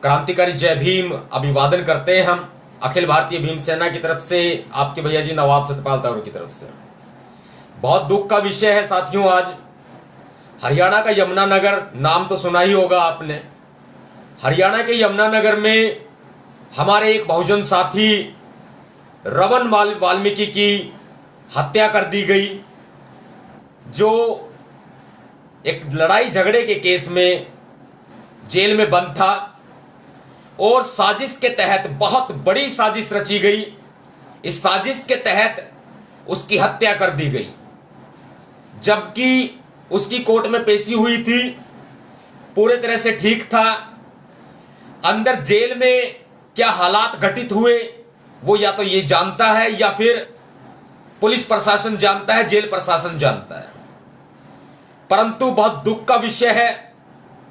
क्रांतिकारी जय भीम अभिवादन करते हैं हम अखिल भारतीय भीम सेना की तरफ से, आपके भैया जी नवाब सतपाल तंवर की तरफ से। बहुत दुख का विषय है साथियों, आज हरियाणा का यमुनानगर, नाम तो सुना ही होगा आपने। हरियाणा के यमुनानगर में हमारे एक बहुजन साथी रमन वाल्मीकि की हत्या कर दी गई, जो एक लड़ाई झगड़े के केस में जेल में बंद था और साजिश के तहत, बहुत बड़ी साजिश रची गई, इस साजिश के तहत उसकी हत्या कर दी गई। जबकि उसकी कोर्ट में पेशी हुई थी, पूरे तरह से ठीक था। अंदर जेल में क्या हालात घटित हुए वो या तो ये जानता है या फिर पुलिस प्रशासन जानता है, जेल प्रशासन जानता है। परंतु बहुत दुख का विषय है,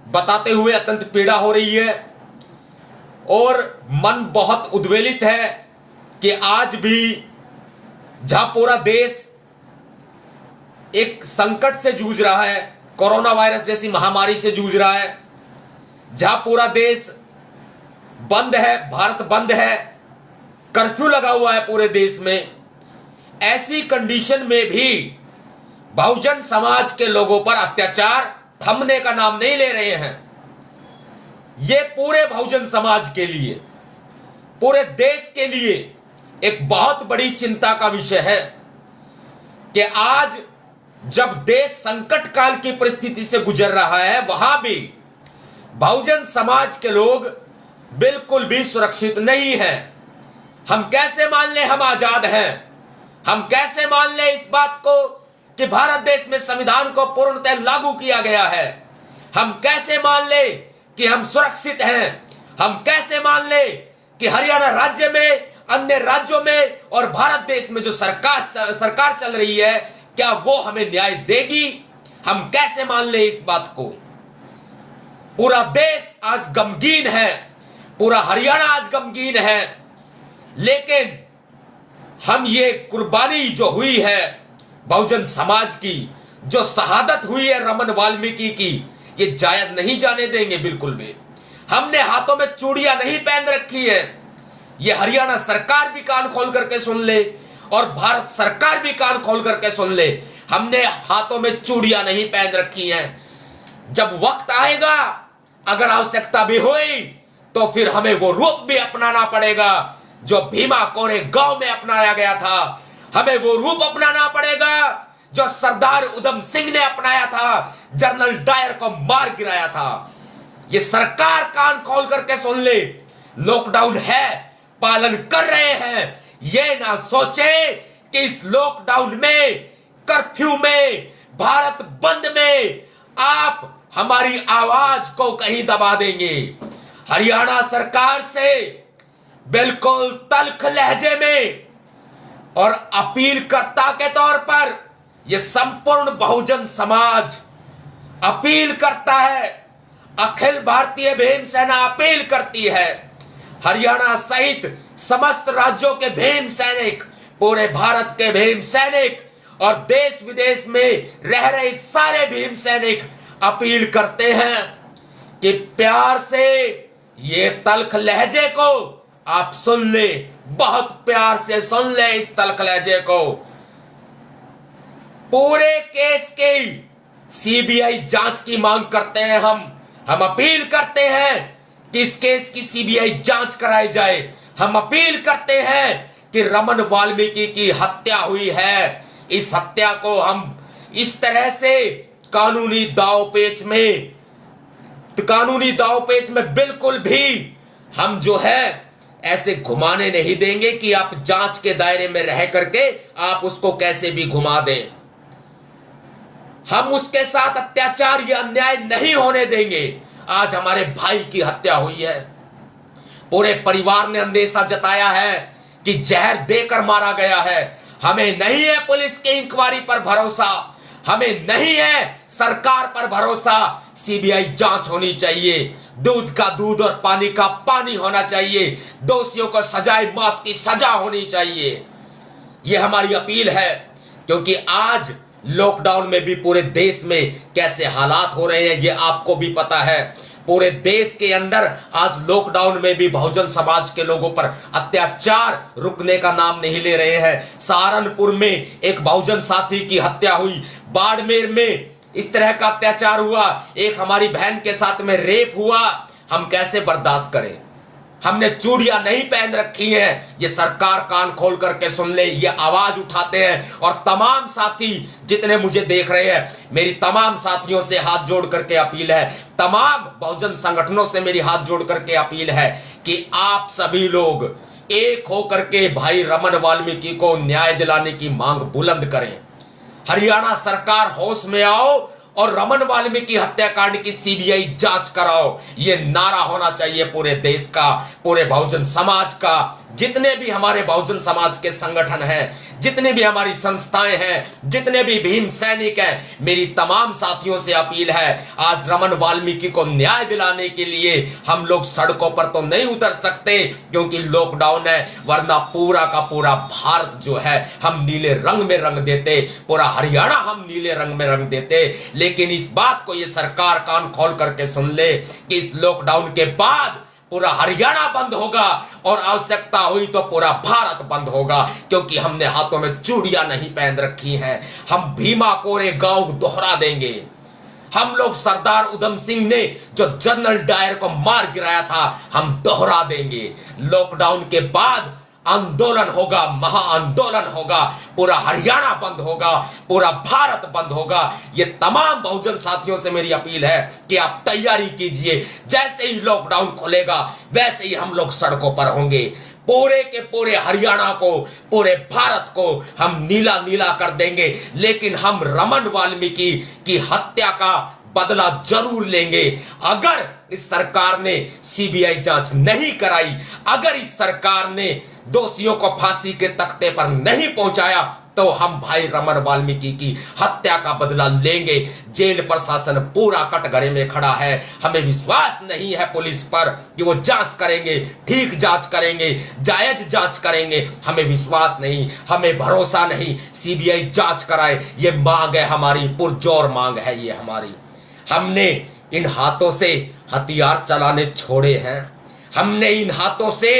बताते हुए अत्यंत पीड़ा हो रही है और मन बहुत उद्वेलित है कि आज भी जहां पूरा देश एक संकट से जूझ रहा है, कोरोना वायरस जैसी महामारी से जूझ रहा है, जहां पूरा देश बंद है, भारत बंद है, कर्फ्यू लगा हुआ है पूरे देश में, ऐसी कंडीशन में भी बहुजन समाज के लोगों पर अत्याचार थमने का नाम नहीं ले रहे हैं। ये पूरे बहुजन समाज के लिए, पूरे देश के लिए एक बहुत बड़ी चिंता का विषय है कि आज जब देश संकट काल की परिस्थिति से गुजर रहा है, वहां भी बहुजन समाज के लोग बिल्कुल भी सुरक्षित नहीं हैं। हम कैसे मान लें हम आजाद हैं? हम कैसे मान लें इस बात को कि भारत देश में संविधान को पूर्णतः लागू किया गया है? हम कैसे मान लें कि हम सुरक्षित हैं? हम कैसे मान लें कि हरियाणा राज्य में, अन्य राज्यों में और भारत देश में जो सरकार चल रही है, क्या वो हमें न्याय देगी? हम कैसे मान लें इस बात को? पूरा देश आज गमगीन है, पूरा हरियाणा आज गमगीन है, लेकिन हम ये कुर्बानी जो हुई है बहुजन समाज की, जो शहादत हुई है रमन वाल्मीकि की, ये जायज नहीं जाने देंगे बिल्कुल भी। हमने हाथों में चूड़ियां नहीं पहन रखी है, ये हरियाणा सरकार भी कान खोल करके सुन ले और भारत सरकार भी कान खोल करके सुन ले, हमने हाथों में चूड़ियां नहीं पहन रखी हैं। जब वक्त आएगा, अगर आवश्यकता भी हुई, तो फिर हमें वो रूप भी अपनाना पड़ेगा जो भीमा कोरे गांव में अपनाया गया था। हमें वो रूप अपनाना पड़ेगा जो सरदार उधम सिंह ने अपनाया था, जनरल डायर को मार गिराया था। ये सरकार कान खोल करके सुन ले, लॉकडाउन है, पालन कर रहे हैं। ये ना सोचे कि इस लॉकडाउन में, कर्फ्यू में, भारत बंद में आप हमारी आवाज को कहीं दबा देंगे। हरियाणा सरकार से बिल्कुल तल्ख लहजे में और अपीलकर्ता के तौर पर यह संपूर्ण बहुजन समाज अपील करता है, अखिल भारतीय भीम सेना अपील करती है, हरियाणा सहित समस्त राज्यों के भीम सैनिक, पूरे भारत के भीम सैनिक और देश विदेश में रह रहे सारे भीम सैनिक अपील करते हैं कि प्यार से ये तल्ख लहजे को आप सुन ले, बहुत प्यार से सुन ले इस तल्ख लहजे को। पूरे केस की सीबीआई जांच की मांग करते हैं हम अपील करते हैं कि इस केस की सीबीआई जांच कराई जाए। हम अपील करते हैं कि रमन वाल्मीकि की हत्या हुई है, इस हत्या को हम इस तरह से कानूनी दांवपेच में बिल्कुल भी हम जो है ऐसे घुमाने नहीं देंगे कि आप जांच के दायरे में रह करके आप उसको कैसे भी घुमा दें। हम उसके साथ अत्याचार या अन्याय नहीं होने देंगे। आज हमारे भाई की हत्या हुई है, पूरे परिवार ने अंदेशा जताया है कि जहर देकर मारा गया है। हमें नहीं है पुलिस की इंक्वायरी पर भरोसा, हमें नहीं है सरकार पर भरोसा। सीबीआई जांच होनी चाहिए, दूध का दूध और पानी का पानी होना चाहिए, दोषियों को सजाए मौत की सजा होनी चाहिए। यह हमारी अपील है, क्योंकि आज लॉकडाउन में भी पूरे देश में कैसे हालात हो रहे हैं ये आपको भी पता है। पूरे देश के अंदर आज लॉकडाउन में भी बहुजन समाज के लोगों पर अत्याचार रुकने का नाम नहीं ले रहे हैं। सहारनपुर में एक बहुजन साथी की हत्या हुई, बाड़मेर में इस तरह का अत्याचार हुआ, एक हमारी बहन के साथ में रेप हुआ। हम कैसे बर्दाश्त करें? हमने चूड़ियां नहीं पहन रखी हैं, ये सरकार कान खोल करके सुन ले, ये आवाज उठाते हैं। और तमाम साथी जितने मुझे देख रहे हैं, मेरी तमाम साथियों से हाथ जोड़ करके अपील है, तमाम बहुजन संगठनों से मेरी हाथ जोड़ करके अपील है कि आप सभी लोग एक होकर के भाई रमन वाल्मीकि को न्याय दिलाने की मांग बुलंद करें। हरियाणा सरकार होश में आओ और रमन वाल्मीकि हत्याकांड की सीबीआई जांच कराओ। यह नारा होना चाहिए पूरे देश का, पूरे बहुजन समाज का। जितने भी हमारे बहुजन समाज के संगठन हैं, जितने भी हमारी संस्थाएं हैं, जितने भी भीम सैनिक हैं, मेरी तमाम साथियों से अपील है, आज रमन वाल्मीकि को न्याय दिलाने के लिए हम लोग सड़कों पर तो नहीं उतर सकते क्योंकि लॉकडाउन है, वरना पूरा का पूरा भारत जो है हम नीले रंग में रंग देते, पूरा हरियाणा हम नीले रंग में रंग देते। लेकिन इस बात को ये सरकार कान खोल करके सुन ले कि इस लॉकडाउन के बाद पूरा हरियाणा बंद होगा और आवश्यकता हुई तो पूरा भारत बंद होगा, क्योंकि हमने हाथों में चूड़ियां नहीं पहन रखी हैं। हम भीमा कोरे गांव दोहरा देंगे। हम लोग सरदार उधम सिंह ने जो जनरल डायर को मार गिराया था, हम दोहरा देंगे। लॉकडाउन के बाद आंदोलन होगा, महाआंदोलन होगा, पूरा हरियाणा बंद होगा, पूरा भारत बंद होगा। ये तमाम बहुजन साथियों से मेरी अपील है कि आप तैयारी कीजिए। जैसे ही लॉकडाउन खुलेगा वैसे ही हम लोग सड़कों पर होंगे। पूरे के पूरे हरियाणा को, पूरे भारत को हम नीला नीला कर देंगे। लेकिन हम रमन वाल्मीकि की हत्या का बदला जरूर लेंगे। अगर इस सरकार ने सीबीआई जांच नहीं कराई, अगर इस सरकार ने दोषियों को फांसी के तख्ते पर नहीं पहुंचाया, तो हम भाई रमन वाल्मीकि की हत्या का बदला लेंगे। जेल प्रशासन पूरा कटघरे में खड़ा है। हमें विश्वास नहीं है पुलिस पर कि वो जांच करेंगे, ठीक जांच करेंगे, जायज जांच करेंगे। हमें विश्वास नहीं, हमें भरोसा नहीं। सीबीआई जांच कराए, ये मांग है हमारी, पुरजोर मांग है ये हमारी। हमने इन हाथों से हथियार चलाने छोड़े हैं, हमने इन हाथों से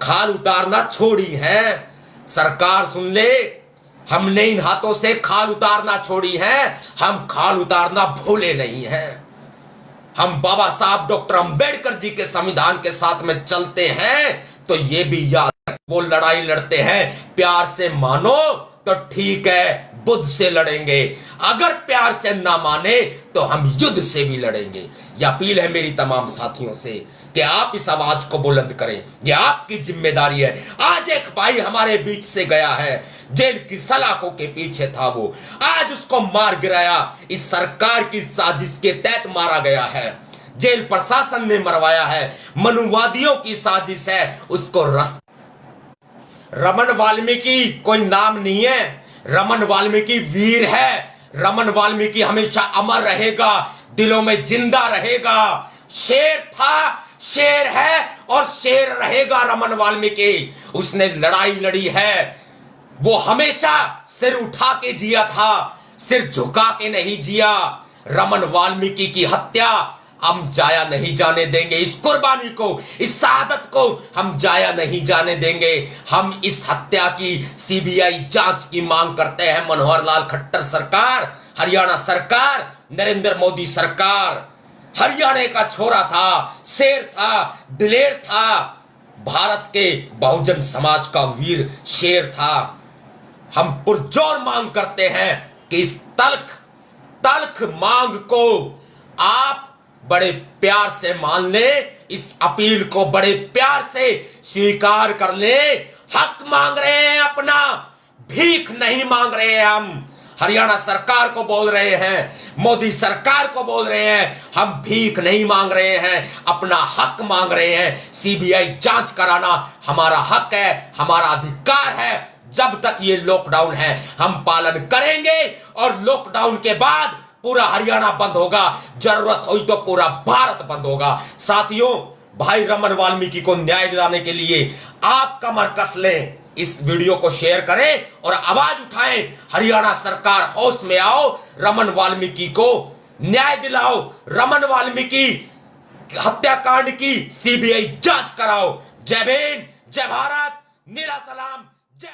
खाल उतारना छोड़ी है। सरकार सुन ले, हमने इन हाथों से खाल उतारना छोड़ी है, हम खाल उतारना भूले नहीं हैं। हम बाबा साहब डॉक्टर अंबेडकर जी के संविधान के साथ में चलते हैं, तो ये भी याद, वो लड़ाई लड़ते हैं प्यार से मानो तो ठीक है, बुद्ध से लड़ेंगे, अगर प्यार से ना माने तो हम युद्ध से भी लड़ेंगे। यह अपील है मेरी तमाम साथियों से कि आप इस आवाज को बुलंद करें, यह आपकी जिम्मेदारी है। आज एक भाई हमारे बीच से गया है, जेल की सलाखों के पीछे था वो, आज उसको मार गिराया, इस सरकार की साजिश के तहत मारा गया है। जेल प्रशासन ने मरवाया है, मनुवादियों की साजिश है उसको रमन वाल्मीकि कोई नाम नहीं है, रमन वाल्मीकि वीर है। रमन वाल्मीकि हमेशा अमर रहेगा, दिलों में जिंदा रहेगा। शेर था, शेर है और शेर रहेगा रमन वाल्मीकि। उसने लड़ाई लड़ी है, वो हमेशा सिर उठा के जिया था, सिर झुका के नहीं जिया। रमन वाल्मीकि की हत्या हम जाया नहीं जाने देंगे, इस कुर्बानी को, इस शहादत को हम जाया नहीं जाने देंगे। हम इस हत्या की सीबीआई जांच की मांग करते हैं। मनोहर लाल खट्टर सरकार, हरियाणा सरकार, नरेंद्र मोदी सरकार, हरियाणा का छोरा था, शेर था, दिलेर था, भारत के बहुजन समाज का वीर शेर था। हम पुरजोर मांग करते हैं कि इस तल्ख मांग को आप बड़े प्यार से मान ले, इस अपील को बड़े प्यार से स्वीकार कर ले। हक मांग रहे हैं अपना, भीख नहीं मांग रहे हैं। हम हरियाणा सरकार को बोल रहे हैं, मोदी सरकार को बोल रहे हैं, हम भीख नहीं मांग रहे हैं, अपना हक मांग रहे हैं। सीबीआई जांच कराना हमारा हक है, हमारा अधिकार है। जब तक ये लॉकडाउन है हम पालन करेंगे और लॉकडाउन के बाद पूरा हरियाणा बंद होगा, जरूरत हुई तो पूरा भारत बंद होगा। साथियों, भाई रमन वाल्मीकि को न्याय दिलाने के लिए आप कमर कस लें, इस वीडियो को शेयर करें और आवाज उठाएं। हरियाणा सरकार होश में आओ, रमन वाल्मीकि को न्याय दिलाओ। रमन वाल्मीकि हत्याकांड की सीबीआई जांच कराओ। जय भीम, जय भारत, नीला सलाम, जय